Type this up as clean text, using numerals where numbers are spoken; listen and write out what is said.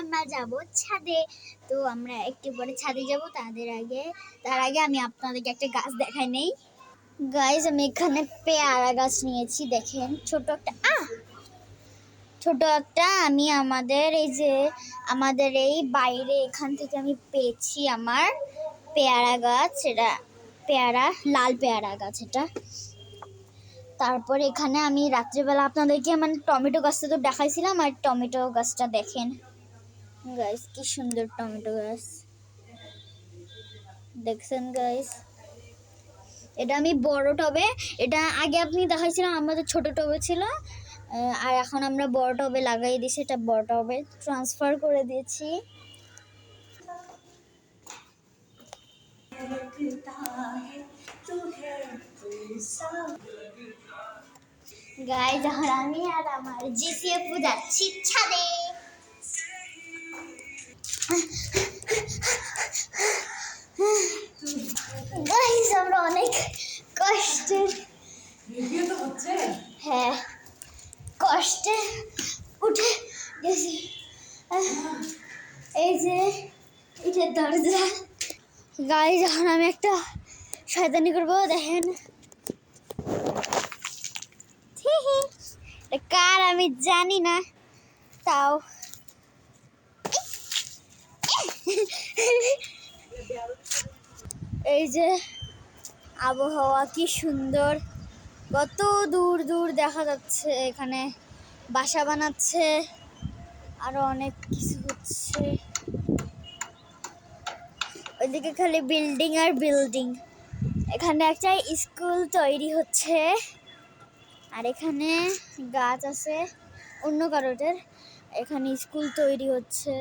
আমরা যাব ছাদে। তো আমরা একটু পরে ছাদে যাব, তার আগে আমি আপনাদেরকে একটা গাছ দেখাই নেই। গাইজ, আমি এখানে পেয়ারা গাছ নিয়েছি, দেখেন ছোট একটা আমি আমাদের এই বাইরে এখান থেকে আমি পেয়েছি আমার পেয়ারা গাছ। এটা লাল পেয়ারা গাছ এটা। তারপর এখানে আমি রাত্রিবেলা আপনাদেরকে টমেটো গাছটা তো দেখাইছিলাম, আর টমেটো গাছটা দেখেন গাইস, কি সুন্দর টমেটো গাছ দেখছেন গাইস। এটা আমি বড় টবে, এটা আগে আপনি দেখাইছিলাম আমাদের ছোট টবে ছিল, আর এখন আমরা বড় টবে লাগাই দিয়েছি, এটা বড় টবে ট্রান্সফার করে দিয়েছি। গাইস, এখন আমি আর আমার জিসিএফ যাচ্ছি ছাদে। গাইস, আমরা অনেক কষ্টে কষ্টে উঠে গেছি। এই যে এটা দরজা। গাইস, এখন আমি একটা শয়তানি করবো, দেখেন কার আমি জানি না, তাও এই যে আবহাওয়া কি সুন্দর, কত দূর দূর দেখা যাচ্ছে, এখানে বাসা বানাচ্ছে, আরো অনেক কিছু হচ্ছে, ওইদিকে খালি বিল্ডিং আর বিল্ডিং। এখানে একটা স্কুল তৈরি হচ্ছে, আর এখানে গাছ আছে অন্য কারোদের, এখানে স্কুল তৈরি হচ্ছে।